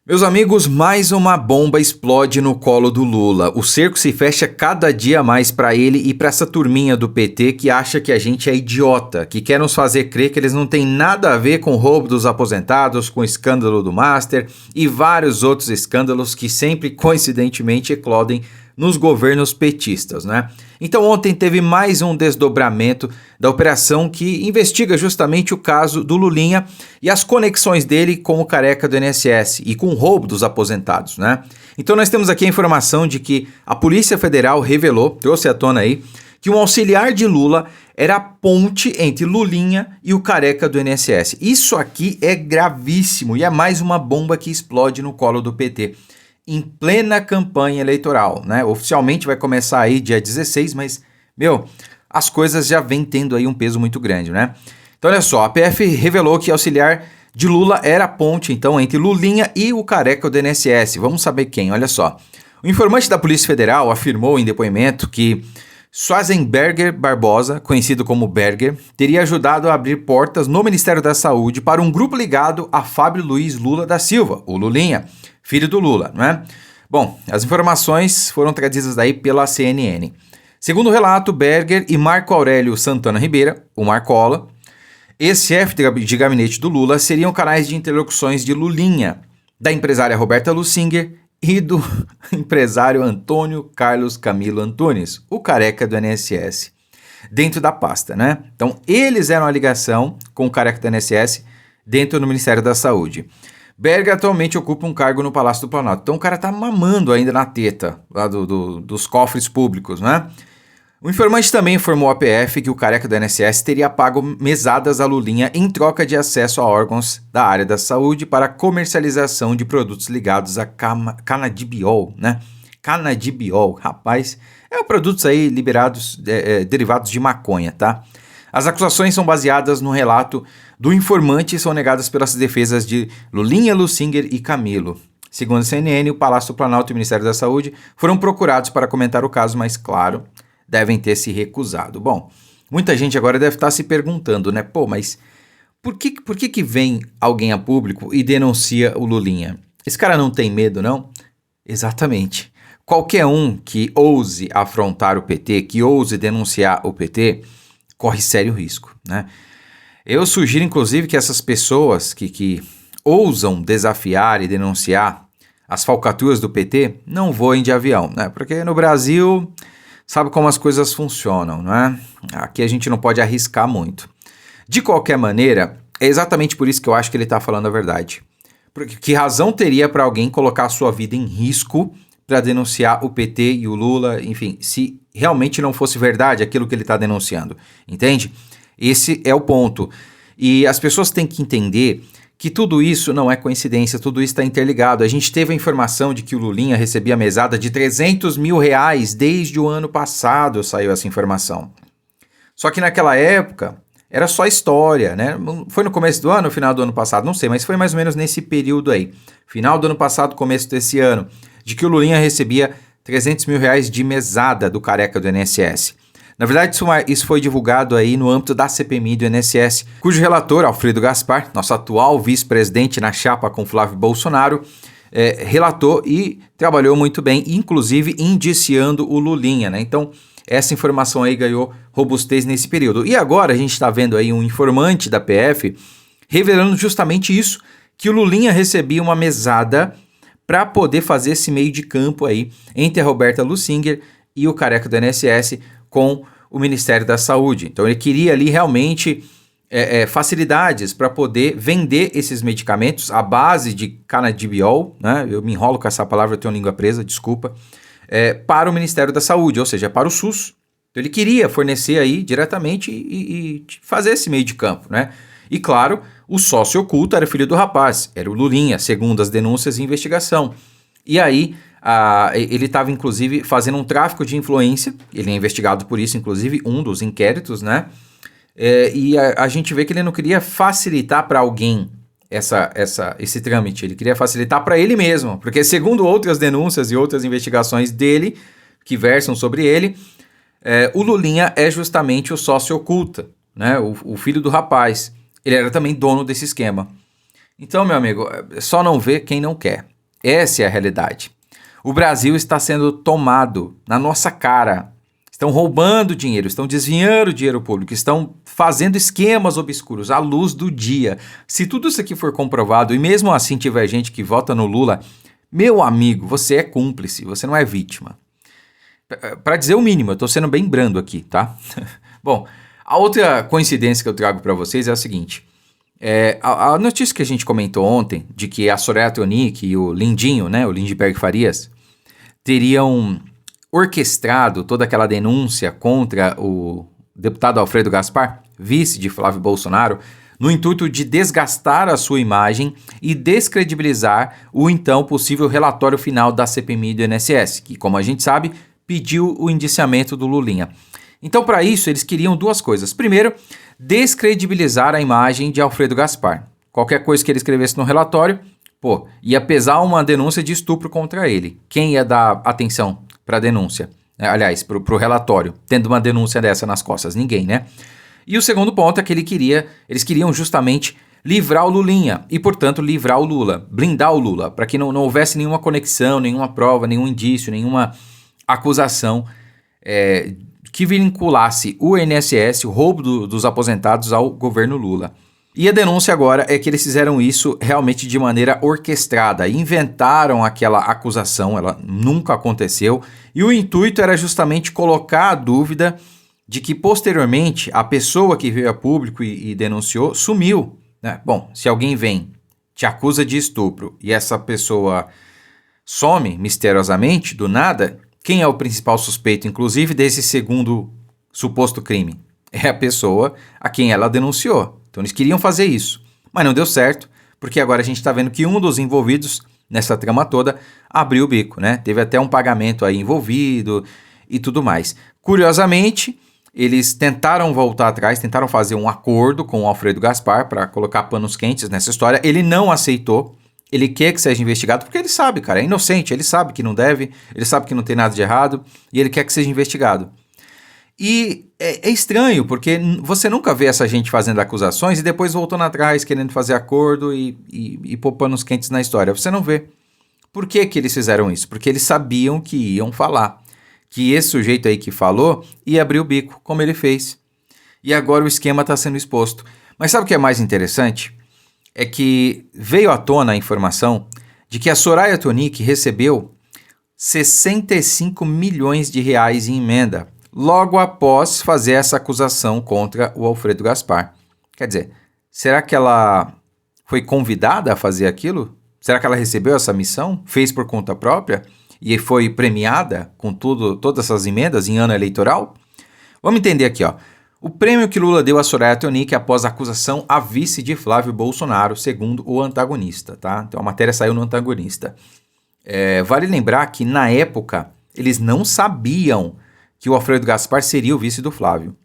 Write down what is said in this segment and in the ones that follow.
Meus amigos, mais uma bomba explode no colo do Lula. O cerco se fecha cada dia mais para ele e para essa turminha do PT que acha que a gente é idiota, que quer nos fazer crer que eles não têm nada a ver com o roubo dos aposentados, com o escândalo do Master e vários outros escândalos que sempre, coincidentemente, eclodem nos governos petistas, né? Então ontem teve mais um desdobramento da operação que investiga justamente o caso do Lulinha e as conexões dele com o careca do INSS e com o roubo dos aposentados, né? Então nós temos aqui a informação de que a Polícia Federal revelou, trouxe à tona aí, que um auxiliar de Lula era a ponte entre Lulinha e o careca do INSS. Isso aqui é gravíssimo e é mais uma bomba que explode no colo do PT. Em plena campanha eleitoral, né? Oficialmente vai começar aí dia 16, mas, as coisas já vêm tendo aí um peso muito grande, né? Então, olha só, a PF revelou que auxiliar de Lula era a ponte, então, entre Lulinha e o careca do INSS. Vamos saber quem, olha só. O informante da Polícia Federal afirmou em depoimento que Schwarzenberger Barbosa, conhecido como Berger, teria ajudado a abrir portas no Ministério da Saúde para um grupo ligado a Fábio Luiz Lula da Silva, o Lulinha, filho do Lula, não é? Bom, as informações foram trazidas daí pela CNN. Segundo o relato, Berger e Marco Aurélio Santana Ribeira, o Marcola, ex-chefe de gabinete do Lula, seriam canais de interlocuções de Lulinha, da empresária Roberta Lussinger e do empresário Antônio Carlos Camilo Antunes, o careca do INSS, dentro da pasta, né? Então, eles eram a ligação com o careca do INSS dentro do Ministério da Saúde. Berger atualmente ocupa um cargo no Palácio do Planalto. Então o cara tá mamando ainda na teta lá dos cofres públicos, né? O informante também informou à PF que o careca do INSS teria pago mesadas a Lulinha em troca de acesso a órgãos da área da saúde para comercialização de produtos ligados a canabidiol, né? Canabidiol, rapaz, produtos aí liberados, derivados de maconha, tá? As acusações são baseadas no relato do informante e são negadas pelas defesas de Lulinha, Lussinger e Camilo. Segundo a CNN, o Palácio do Planalto e o Ministério da Saúde foram procurados para comentar o caso, mas, claro, devem ter se recusado. Bom, muita gente agora deve estar se perguntando, né? Mas por que vem alguém a público e denuncia o Lulinha? Esse cara não tem medo, não? Exatamente. Qualquer um que ouse afrontar o PT, que ouse denunciar o PT, corre sério risco, né? Eu sugiro, inclusive, que essas pessoas que ousam desafiar e denunciar as falcatruas do PT não voem de avião, né? Porque no Brasil, sabe como as coisas funcionam, não é? Aqui a gente não pode arriscar muito. De qualquer maneira, é exatamente por isso que eu acho que ele está falando a verdade. Porque que razão teria para alguém colocar a sua vida em risco para denunciar o PT e o Lula, enfim, se realmente não fosse verdade aquilo que ele está denunciando, entende? Esse é o ponto. E as pessoas têm que entender que tudo isso não é coincidência, tudo isso está interligado. A gente teve a informação de que o Lulinha recebia mesada de R$300 mil desde o ano passado, saiu essa informação. Só que naquela época era só história, né? Foi no começo do ano, no final do ano passado, não sei, mas foi mais ou menos nesse período aí. Final do ano passado, começo desse ano, de que o Lulinha recebia R$300 mil de mesada do careca do INSS. Na verdade, isso foi divulgado aí no âmbito da CPMI do INSS, cujo relator, Alfredo Gaspar, nosso atual vice-presidente na chapa com Flávio Bolsonaro, relatou e trabalhou muito bem, inclusive indiciando o Lulinha, né? Então, essa informação aí ganhou robustez nesse período. E agora a gente está vendo aí um informante da PF revelando justamente isso, que o Lulinha recebia uma mesada para poder fazer esse meio de campo aí entre a Roberta Lussinger e o careca do INSS com o Ministério da Saúde. Então ele queria ali realmente facilidades para poder vender esses medicamentos à base de canabidiol, né? Eu me enrolo com essa palavra, eu tenho língua presa, desculpa, para o Ministério da Saúde, ou seja, para o SUS. Então ele queria fornecer aí diretamente e fazer esse meio de campo, né? E claro, o sócio oculto era o filho do rapaz, era o Lulinha, segundo as denúncias e investigação. E aí ele estava, inclusive, fazendo um tráfico de influência, ele é investigado por isso, inclusive, um dos inquéritos, né? E a gente vê que ele não queria facilitar para alguém esse trâmite, ele queria facilitar para ele mesmo, porque segundo outras denúncias e outras investigações dele, que versam sobre ele, o Lulinha é justamente o sócio oculto, né? O filho do rapaz. Ele era também dono desse esquema. Então, meu amigo, só não vê quem não quer. Essa é a realidade. O Brasil está sendo tomado na nossa cara. Estão roubando dinheiro, estão desviando dinheiro público, estão fazendo esquemas obscuros à luz do dia. Se tudo isso aqui for comprovado e mesmo assim tiver gente que vota no Lula, meu amigo, você é cúmplice, você não é vítima. Para dizer o mínimo, eu estou sendo bem brando aqui, tá? Bom, a outra coincidência que eu trago para vocês é a seguinte. A notícia que a gente comentou ontem, de que a Soraya Tronic e o Lindinho, né, o Lindbergh Farias, teriam orquestrado toda aquela denúncia contra o deputado Alfredo Gaspar, vice de Flávio Bolsonaro, no intuito de desgastar a sua imagem e descredibilizar o então possível relatório final da CPMI do INSS, que, como a gente sabe, pediu o indiciamento do Lulinha. Então, para isso, eles queriam duas coisas. Primeiro, descredibilizar a imagem de Alfredo Gaspar. Qualquer coisa que ele escrevesse no relatório, ia pesar uma denúncia de estupro contra ele. Quem ia dar atenção para a denúncia? Aliás, para o relatório, tendo uma denúncia dessa nas costas? Ninguém, né? E o segundo ponto é que eles queriam justamente livrar o Lulinha e, portanto, livrar o Lula, blindar o Lula, para que não houvesse nenhuma conexão, nenhuma prova, nenhum indício, nenhuma acusação que vinculasse o INSS, o roubo dos aposentados, ao governo Lula. E a denúncia agora é que eles fizeram isso realmente de maneira orquestrada, inventaram aquela acusação, ela nunca aconteceu, e o intuito era justamente colocar a dúvida de que posteriormente a pessoa que veio a público e denunciou sumiu, né? Bom, se alguém vem, te acusa de estupro e essa pessoa some misteriosamente, do nada, quem é o principal suspeito, inclusive, desse segundo suposto crime? É a pessoa a quem ela denunciou. Então eles queriam fazer isso, mas não deu certo, porque agora a gente está vendo que um dos envolvidos nessa trama toda abriu o bico, né? Teve até um pagamento aí envolvido e tudo mais. Curiosamente, eles tentaram voltar atrás, tentaram fazer um acordo com o Alfredo Gaspar para colocar panos quentes nessa história. Ele não aceitou, ele quer que seja investigado, porque ele sabe, cara, é inocente, ele sabe que não deve, ele sabe que não tem nada de errado e ele quer que seja investigado. E é estranho, porque você nunca vê essa gente fazendo acusações e depois voltando atrás, querendo fazer acordo e pôr panos quentes na história. Você não vê. Por que eles fizeram isso? Porque eles sabiam que iam falar. Que esse sujeito aí que falou ia abrir o bico, como ele fez. E agora o esquema está sendo exposto. Mas sabe o que é mais interessante? É que veio à tona a informação de que a Soraya Tronic recebeu 65 milhões de reais em emenda logo após fazer essa acusação contra o Alfredo Gaspar. Quer dizer, será que ela foi convidada a fazer aquilo? Será que ela recebeu essa missão? Fez por conta própria? E foi premiada com todas essas emendas em ano eleitoral? Vamos entender aqui, ó. O prêmio que Lula deu a Soraya Tronic após a acusação a vice de Flávio Bolsonaro, segundo o antagonista, tá? Então a matéria saiu no antagonista. Vale lembrar que na época eles não sabiam que o Alfredo Gaspar seria o vice do Flávio.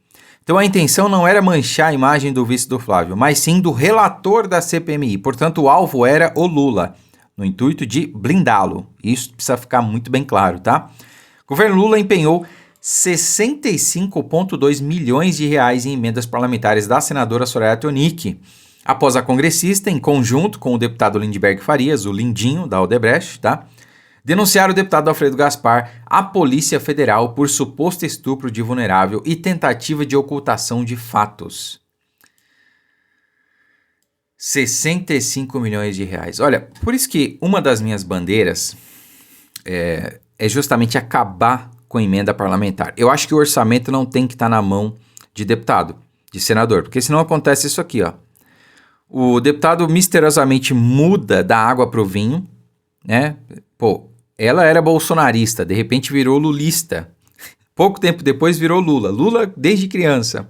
Então a intenção não era manchar a imagem do vice do Flávio, mas sim do relator da CPMI. Portanto, o alvo era o Lula, no intuito de blindá-lo. Isso precisa ficar muito bem claro, tá? O governo Lula empenhou 65,2 milhões de reais em emendas parlamentares da senadora Soraya Tronic, após a congressista, em conjunto com o deputado Lindbergh Farias, o Lindinho, da Odebrecht, tá? Denunciaram o deputado Alfredo Gaspar à Polícia Federal por suposto estupro de vulnerável e tentativa de ocultação de fatos. 65 milhões de reais. Olha, por isso que uma das minhas bandeiras é justamente acabar com a emenda parlamentar. Eu acho que o orçamento não tem que estar na mão de deputado, de senador, porque senão acontece isso aqui, ó. O deputado misteriosamente muda da água para o vinho, né? Ela era bolsonarista, de repente virou lulista. Pouco tempo depois virou Lula. Lula desde criança.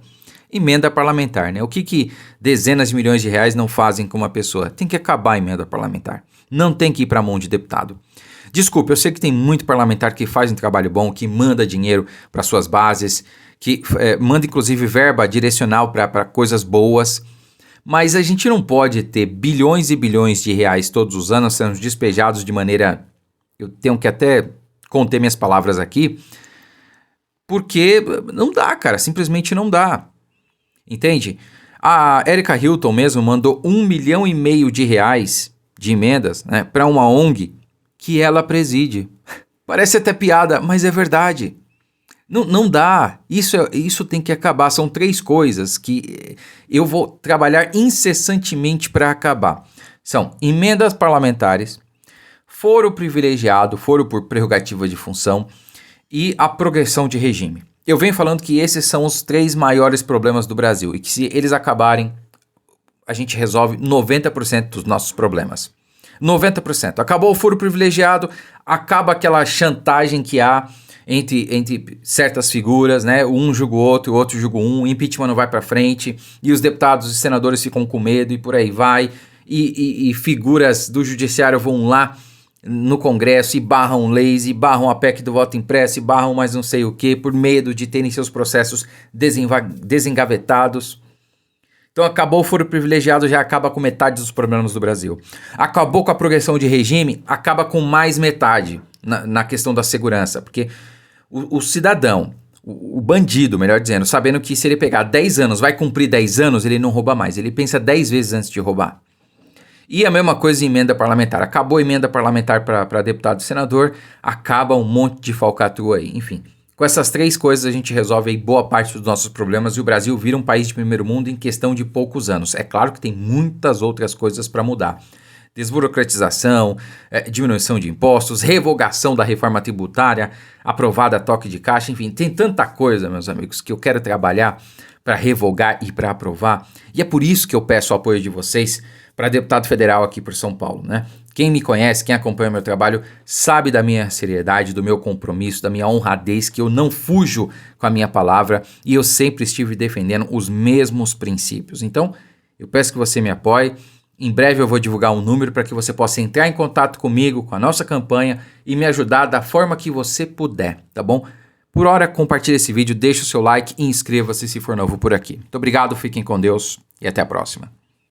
Emenda parlamentar, né? O que dezenas de milhões de reais não fazem com uma pessoa? Tem que acabar a emenda parlamentar. Não tem que ir para a mão de deputado. Desculpe, eu sei que tem muito parlamentar que faz um trabalho bom, que manda dinheiro para suas bases, que manda inclusive verba direcional para coisas boas, mas a gente não pode ter bilhões e bilhões de reais todos os anos sendo despejados de maneira... Eu tenho que até conter minhas palavras aqui, porque não dá, cara, simplesmente não dá. Entende? A Erika Hilton mesmo mandou 1,5 milhão de reais de emendas, né, para uma ONG que ela preside. Parece até piada, mas é verdade. Não dá. Isso tem que acabar. São 3 coisas que eu vou trabalhar incessantemente para acabar. São emendas parlamentares, foro privilegiado, foro por prerrogativa de função e a progressão de regime. Eu venho falando que esses são os 3 maiores problemas do Brasil e que se eles acabarem, a gente resolve 90% dos nossos problemas. 90%. Acabou o foro privilegiado, acaba aquela chantagem que há entre certas figuras, né? Um julga o outro julga um, impeachment não vai para frente, e os deputados e senadores ficam com medo e por aí vai, e figuras do judiciário vão lá no Congresso e barram leis, e barram a PEC do voto impresso, e barram mais não sei o que, por medo de terem seus processos desengavetados. Então acabou o foro privilegiado, já acaba com metade dos problemas do Brasil. Acabou com a progressão de regime, acaba com mais metade na questão da segurança, porque o cidadão, o bandido, melhor dizendo, sabendo que se ele pegar 10 anos, vai cumprir 10 anos, ele não rouba mais, ele pensa 10 vezes antes de roubar. E a mesma coisa em emenda parlamentar. Acabou a emenda parlamentar para deputado e senador, acaba um monte de falcatrua aí, enfim. Com essas 3 coisas a gente resolve aí boa parte dos nossos problemas e o Brasil vira um país de primeiro mundo em questão de poucos anos. É claro que tem muitas outras coisas para mudar. Desburocratização, diminuição de impostos, revogação da reforma tributária, aprovada a toque de caixa, enfim, tem tanta coisa, meus amigos, que eu quero trabalhar para revogar e para aprovar. E é por isso que eu peço o apoio de vocês para deputado federal aqui por São Paulo, né? Quem me conhece, quem acompanha meu trabalho, sabe da minha seriedade, do meu compromisso, da minha honradez, que eu não fujo com a minha palavra e eu sempre estive defendendo os mesmos princípios. Então, eu peço que você me apoie. Em breve eu vou divulgar um número para que você possa entrar em contato comigo, com a nossa campanha e me ajudar da forma que você puder, tá bom? Por hora, compartilhe esse vídeo, deixe o seu like e inscreva-se se for novo por aqui. Muito obrigado, fiquem com Deus e até a próxima.